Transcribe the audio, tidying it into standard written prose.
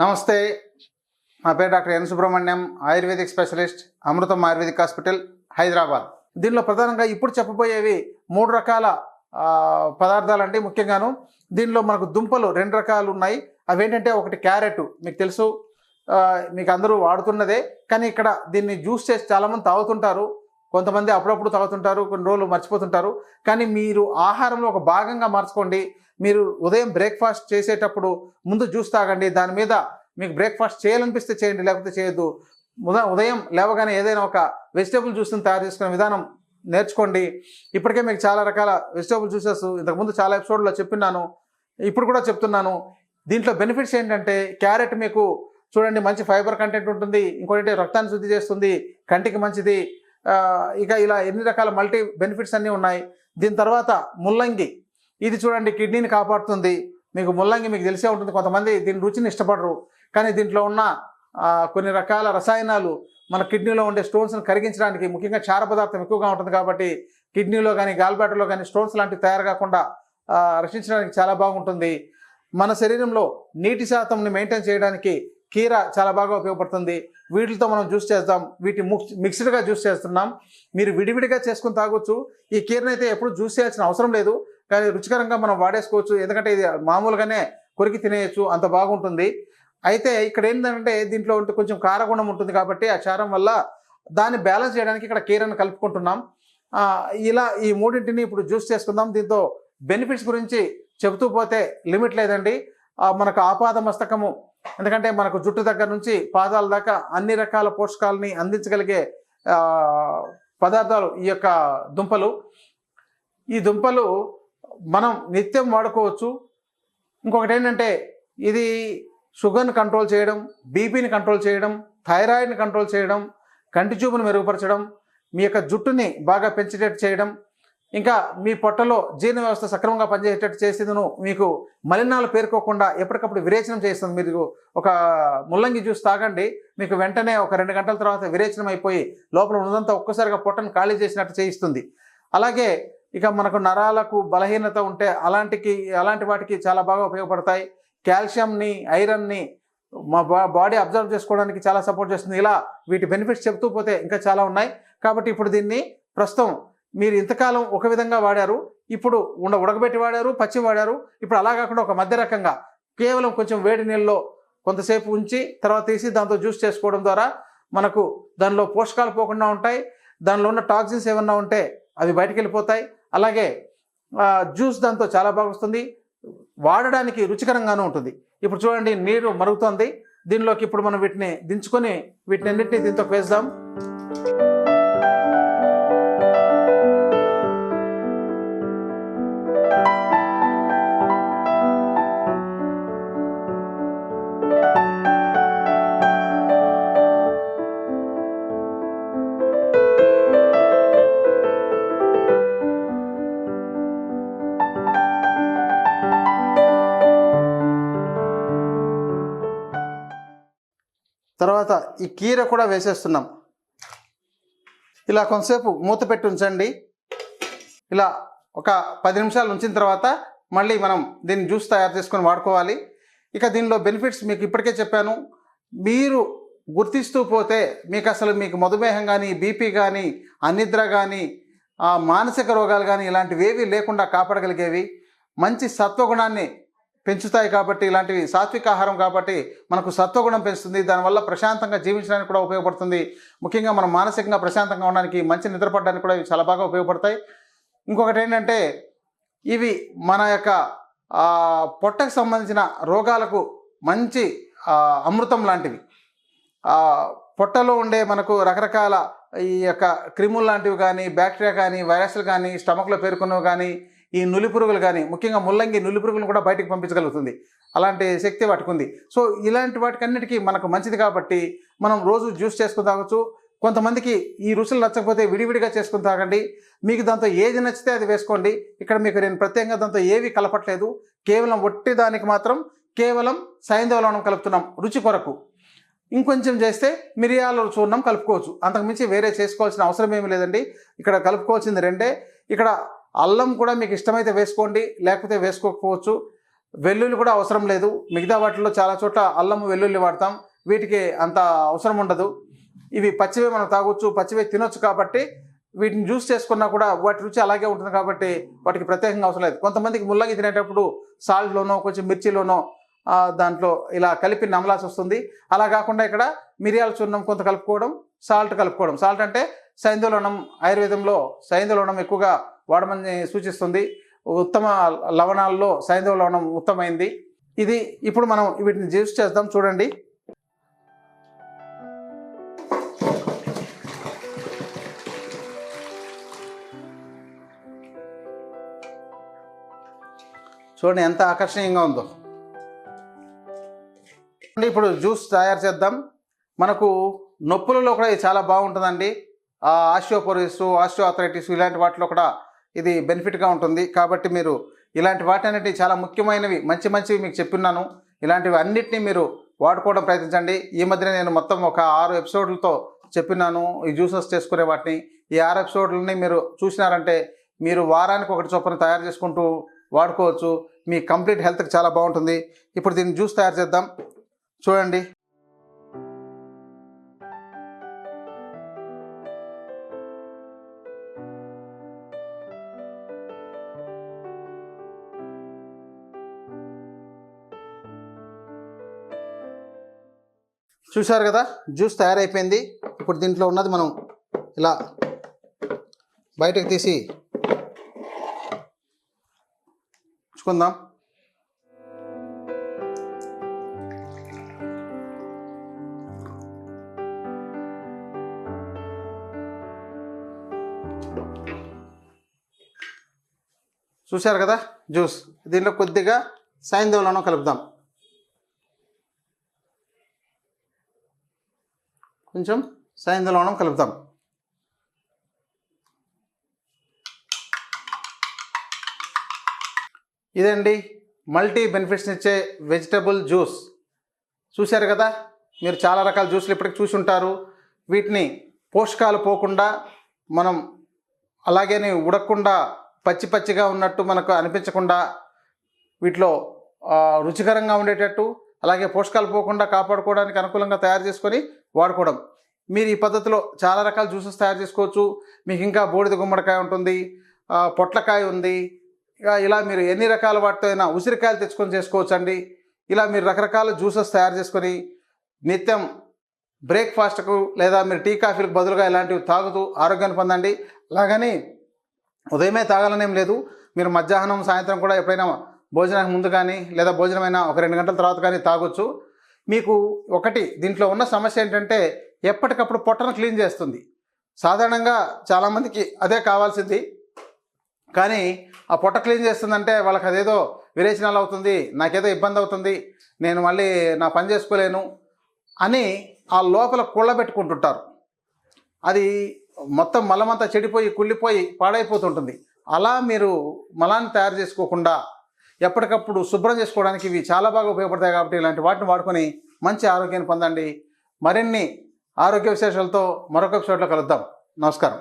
నమస్తే. నా పేరు doctor N Subrahmanyam, Ayurvedic specialist, Amrutham Ayurvedic hospital, Hyderabad. దీనిలో ప్రధానంగా ఇప్పుడు చెప్పబోయేవి 3 రకాల పదార్థాలండి. ముఖ్యంగాను దీనిలో మనకు దుంపలు 2 రకాలు ఉన్నాయి. అవేంటంటే ఒకటి క్యారెట్, మీకు తెలుసు, మీకు అందరూ వాడుతున్నదే. కానీ ఇక్కడ దీన్ని జ్యూస్ చేసి చాలామంది తాగుతుంటారు. కొంతమంది అప్పుడప్పుడు తాగుతుంటారు, కొన్ని రోజులు మర్చిపోతుంటారు. కానీ మీరు ఆహారంలో ఒక భాగంగా మార్చుకోండి. మీరు ఉదయం బ్రేక్ఫాస్ట్ చేసేటప్పుడు ముందు జ్యూస్ తాగండి. దాని మీద మీకు బ్రేక్ఫాస్ట్ చేయాలనిపిస్తే చేయండి, లేకపోతే చేయొద్దు. ఉదయం లేవగానే ఏదైనా ఒక వెజిటేబుల్ జ్యూస్ని తయారు చేసుకునే విధానం నేర్చుకోండి. ఇప్పటికే మీకు చాలా రకాల వెజిటేబుల్ జ్యూసెస్ ఇంతకుముందు చాలా ఎపిసోడ్లో చెప్పినాను, ఇప్పుడు కూడా చెప్తున్నాను. దీంట్లో బెనిఫిట్స్ ఏంటంటే క్యారెట్ మీకు చూడండి మంచి ఫైబర్ కంటెంట్ ఉంటుంది. ఇంకోటి రక్తాన్ని శుద్ధి చేస్తుంది, కంటికి మంచిది. ఇక ఇలా ఎన్ని రకాల మల్టీ బెనిఫిట్స్ అన్నీ ఉన్నాయి. దీని తర్వాత ముల్లంగి, ఇది చూడండి కిడ్నీని కాపాడుతుంది. మీకు ముల్లంగి మీకు తెలిసే ఉంటుంది. కొంతమంది దీని రుచిని ఇష్టపడరు, కానీ దీంట్లో ఉన్న కొన్ని రకాల రసాయనాలు మన కిడ్నీలో ఉండే స్టోన్స్ని కరిగించడానికి, ముఖ్యంగా క్షార పదార్థం ఎక్కువగా ఉంటుంది కాబట్టి కిడ్నీలో కానీ గాల్బ్లాడర్లో కానీ స్టోన్స్ లాంటివి తయారు కాకుండా రక్షించడానికి చాలా బాగుంటుంది. మన శరీరంలో నీటి శాతంని మెయింటైన్ చేయడానికి కీర చాలా బాగా ఉపయోగపడుతుంది. వీటితో మనం జ్యూస్ చేద్దాం. వీటి మిక్స్డ్గా జ్యూస్ చేస్తున్నాం. మీరు విడివిడిగా చేసుకుని తాగొచ్చు. ఈ కీరని అయితే ఎప్పుడు జ్యూస్ చేయాల్సిన అవసరం లేదు, కానీ రుచికరంగా మనం వాడేసుకోవచ్చు. ఎందుకంటే ఇది మామూలుగానే కొరికి తినేయచ్చు, అంత బాగుంటుంది. అయితే ఇక్కడ ఏంటంటే దీంట్లో కొంచెం కారగుణం ఉంటుంది కాబట్టి ఆ క్షారం వల్ల దాన్ని బ్యాలెన్స్ చేయడానికి ఇక్కడ కీరను కలుపుకుంటున్నాం. ఇలా ఈ మూడింటిని ఇప్పుడు జ్యూస్ చేసుకుందాం. దీంతో బెనిఫిట్స్ గురించి చెబుతూ పోతే లిమిట్ లేదండి. మనకు ఆపాద మస్తకము, ఎందుకంటే మనకు జుట్టు దగ్గర నుంచి పాదాల దాకా అన్ని రకాల పోషకాలని అందించగలిగే పదార్థాలు ఈ యొక్క దుంపలు. ఈ దుంపలు మనం నిత్యం వాడుకోవచ్చు. ఇంకొకటి ఏంటంటే ఇది షుగర్ని కంట్రోల్ చేయడం, బీపీని కంట్రోల్ చేయడం, థైరాయిడ్ని కంట్రోల్ చేయడం, కంటి చూపును మెరుగుపరచడం, మీ యొక్క జుట్టుని బాగా పెంచేటట్టు చేయడం, ఇంకా మీ పొట్టలో జీర్ణ వ్యవస్థ సక్రమంగా పనిచేసేటట్టు చేసేందును మీకు మలినాలు పేరుకోకుండా ఎప్పటికప్పుడు విరేచనం చేస్తుంది. మీరు ఒక ముల్లంగి జ్యూస్ తాగండి, మీకు వెంటనే ఒక 2 గంటల తర్వాత విరేచనం అయిపోయి లోపల ఉన్నదంతా ఒక్కసారిగా పొట్టను ఖాళీ చేసినట్టు చేయిస్తుంది. అలాగే ఇక మనకు నరాలకు బలహీనత ఉంటే అలాంటి వాటికి చాలా బాగా ఉపయోగపడతాయి. కాల్షియంని, ఐరన్ని మా బాడీ అబ్జర్వ్ చేసుకోవడానికి చాలా సపోర్ట్ చేస్తుంది. ఇలా వీటి బెనిఫిట్స్ చెప్తూ పోతే ఇంకా చాలా ఉన్నాయి. కాబట్టి ఇప్పుడు దీన్ని ప్రస్తుతం మీరు ఇంతకాలం ఒక విధంగా వాడారు, ఇప్పుడు ఉడకబెట్టి వాడారు, పచ్చి వాడారు. ఇప్పుడు అలా కాకుండా ఒక మధ్య రకంగా కేవలం కొంచెం వేడి నీళ్ళలో కొంతసేపు ఉంచి తర్వాత తీసి దాంతో జ్యూస్ చేసుకోవడం ద్వారా మనకు దానిలో పోషకాలు పోకుండా ఉంటాయి. దానిలో ఉన్న టాక్సిన్స్ ఏమన్నా ఉంటే అవి బయటికి వెళ్ళిపోతాయి. అలాగే జ్యూస్ దాంతో చాలా బాగా వస్తుంది, వాడడానికి రుచికరంగానూ ఉంటుంది. ఇప్పుడు చూడండి నీరు మరుగుతోంది. దీనిలోకి ఇప్పుడు మనం వీటిని దించుకొని వీటినన్నింటినీ దీంతో వేద్దాం. తర్వాత ఈ కీర కూడా వేసేస్తున్నాం. ఇలా కొంతసేపు మూత పెట్టి ఉంచండి. ఇలా ఒక 10 నిమిషాలు ఉంచిన తర్వాత మళ్ళీ మనం దీన్ని జ్యూస్ తయారు చేసుకొని వాడుకోవాలి. ఇక దీనిలో బెనిఫిట్స్ మీకు ఇప్పటికే చెప్పాను. మీరు గుర్తిస్తూ పోతే మీకు మధుమేహం కానీ, బీపీ కానీ, అనిద్ర కానీ, మానసిక రోగాలు కానీ ఇలాంటివేవి లేకుండా కాపాడగలిగేవి. మంచి సత్వగుణాన్ని పెంచుతాయి కాబట్టి, ఇలాంటివి సాత్విక ఆహారం కాబట్టి మనకు సత్వగుణం పెంచుతుంది. దానివల్ల ప్రశాంతంగా జీవించడానికి కూడా ఉపయోగపడుతుంది. ముఖ్యంగా మనం మానసికంగా ప్రశాంతంగా ఉండడానికి, మంచి నిద్రపడడానికి కూడా ఇవి చాలా బాగా ఉపయోగపడతాయి. ఇంకొకటి ఏంటంటే ఇవి మన యొక్క పొట్టకు సంబంధించిన రోగాలకు మంచి అమృతం లాంటివి. పొట్టలో ఉండే మనకు రకరకాల ఈ యొక్క క్రిములు లాంటివి కానీ, బ్యాక్టీరియా కానీ, వైరస్లు కానీ, స్టమక్లో పేరుకున్నవి కానీ, ఈ నులి పురుగులు కానీ, ముఖ్యంగా ముల్లంగి నులి పురుగులను కూడా బయటికి పంపించగలుగుతుంది. అలాంటి శక్తి వాటికి. సో ఇలాంటి వాటికన్నిటికీ మనకు మంచిది కాబట్టి మనం రోజు జ్యూస్ చేసుకుని తాగొచ్చు. కొంతమందికి ఈ రుచులు నచ్చకపోతే విడివిడిగా చేసుకుని తాగండి. మీకు దాంతో ఏది నచ్చితే అది వేసుకోండి. ఇక్కడ మీకు నేను ప్రత్యేకంగా దాంతో ఏవి కలపట్లేదు. కేవలం ఒట్టి దానికి మాత్రం కేవలం సైంధవ కలుపుతున్నాం రుచి కొరకు. ఇంకొంచెం చేస్తే మిరియాల చూర్ణం కలుపుకోవచ్చు. అంతకుమించి వేరే చేసుకోవాల్సిన అవసరం ఏమీ లేదండి. ఇక్కడ కలుపుకోవాల్సింది 2. ఇక్కడ అల్లం కూడా మీకు ఇష్టమైతే వేసుకోండి, లేకపోతే వేసుకోకపోవచ్చు. వెల్లుల్లి కూడా అవసరం లేదు. మిగతా వాటిల్లో చాలా చోట్ల అల్లము వెల్లుల్లి వాడతాం, వీటికి అంత అవసరం ఉండదు. ఇవి పచ్చివే మనం తాగొచ్చు, పచ్చివే తినొచ్చు. కాబట్టి వీటిని జ్యూస్ చేసుకున్నా కూడా వాటి రుచి అలాగే ఉంటుంది కాబట్టి వాటికి ప్రత్యేకంగా అవసరం లేదు. కొంతమందికి ముల్లంగి తినేటప్పుడు సాల్ట్లోనో కొంచెం మిర్చిలోనో దాంట్లో ఇలా కలిపి నమలాల్సి వస్తుంది. అలా కాకుండా ఇక్కడ మిరియాల చూర్ణం కొంత కలుపుకోవడం, సాల్ట్ కలుపుకోవడం. సాల్ట్ అంటే సైంధవలవణం, ఆయుర్వేదంలో సైంధవలవణం ఎక్కువగా వాడమని సూచిస్తుంది. ఉత్తమ లవణాల్లో సైంధవలవణం ఉత్తమైంది. ఇది ఇప్పుడు మనం వీటిని జ్యూస్ చేద్దాం. చూడండి, చూడండి ఎంత ఆకర్షణీయంగా ఉందో. ఇప్పుడు జ్యూస్ తయారు చేద్దాం. మనకు నొప్పులలో కూడా ఇది చాలా బాగుంటుందండి. ఆస్టియోపోరోసిస్, ఆస్టియోఆర్థరైటిస్ ఇలాంటి వాటిలో కూడా ఇది బెనిఫిట్గా ఉంటుంది. కాబట్టి మీరు ఇలాంటి వాటి అన్నిటి చాలా ముఖ్యమైనవి మంచివి మీకు చెప్పిన్నాను. ఇలాంటివి అన్నిటినీ మీరు వాడుకోవడం ప్రయత్నించండి. ఈ మధ్యన నేను మొత్తం ఒక 6 ఎపిసోడ్లతో చెప్పినాను ఈ జ్యూసెస్ చేసుకునే వాటిని. ఈ 6 ఎపిసోడ్లని మీరు చూసినారంటే మీరు వారానికి ఒకటి చొప్పున తయారు చేసుకుంటూ వాడుకోవచ్చు. మీ కంప్లీట్ హెల్త్కి చాలా బాగుంటుంది. ఇప్పుడు దీన్ని జ్యూస్ తయారు చేద్దాం. చూడండి, చూశారు కదా, జ్యూస్ తయారైపోయింది. ఇప్పుడు దీంట్లో ఉన్నది మనం ఇలా బయటకు తీసి ఉంచుకుందాం. చూశారు కదా జ్యూస్. దీంట్లో కొద్దిగా సైంధవలవణం కలుపుదాం. కొంచెం సైంధవలవణం కలుపుతాం. ఇదండి మల్టీ బెనిఫిట్స్ ఇచ్చే వెజిటబుల్ జ్యూస్. చూశారు కదా, మీరు చాలా రకాల జ్యూస్లు ఇప్పటికి చూసి ఉంటారు. వీటిని పోషకాలు పోకుండా మనం అలాగేనే ఉడకకుండా పచ్చిగా ఉన్నట్టు మనకు అనిపించకుండా వీటిలో రుచికరంగా ఉండేటట్టు అలాగే పోషకాలు పోకుండా కాపాడుకోవడానికి అనుకూలంగా తయారు చేసుకొని వాడుకోవడం. మీరు ఈ పద్ధతిలో చాలా రకాల జ్యూసెస్ తయారు చేసుకోవచ్చు. మీకు ఇంకా బూడిద గుమ్మడికాయ ఉంటుంది, పొట్లకాయ ఉంది. ఇలా మీరు ఎన్ని రకాల వాటితో అయినా ఉసిరికాయలు తెచ్చుకొని చేసుకోవచ్చు అండి. ఇలా మీరు రకరకాల జ్యూసెస్ తయారు చేసుకొని నిత్యం బ్రేక్ఫాస్ట్కు లేదా మీరు టీ కాఫీలకు బదులుగా ఇలాంటివి తాగుతూ ఆరోగ్యాన్ని పొందండి. అలాగని ఉదయమే తాగాలనేం లేదు. మీరు మధ్యాహ్నం సాయంత్రం కూడా ఎప్పుడైనా భోజనానికి ముందు కానీ లేదా భోజనమైనా ఒక 2 గంటల తర్వాత కానీ తాగొచ్చు. మీకు ఒకటి దీంట్లో ఉన్న సమస్య ఏంటంటే ఎప్పటికప్పుడు పొట్టను క్లీన్ చేస్తుంది. సాధారణంగా చాలామందికి అదే కావాల్సింది. కానీ ఆ పొట్ట క్లీన్ చేస్తుందంటే వాళ్ళకి అదేదో విరేచనాలు అవుతుంది, నాకేదో ఇబ్బంది అవుతుంది, నేను మళ్ళీ నా పని చేసుకోలేను అని ఆ లోపల కుళ్ళబెట్టుకుంటుంటారు. అది మొత్తం మలమంతా చెడిపోయి కుళ్ళిపోయి పాడైపోతుంటుంది. అలా మీరు మలాన్ని తయారు చేసుకోకుండా ఎప్పటికప్పుడు శుభ్రం చేసుకోవడానికి ఇవి చాలా బాగా ఉపయోగపడతాయి. కాబట్టి ఇలాంటి వాటిని వాడుకొని మంచి ఆరోగ్యాన్ని పొందండి. మరిన్ని ఆరోగ్య విశేషాలతో మరొక ఎపిసోడ్లో కలుద్దాం. నమస్కారం.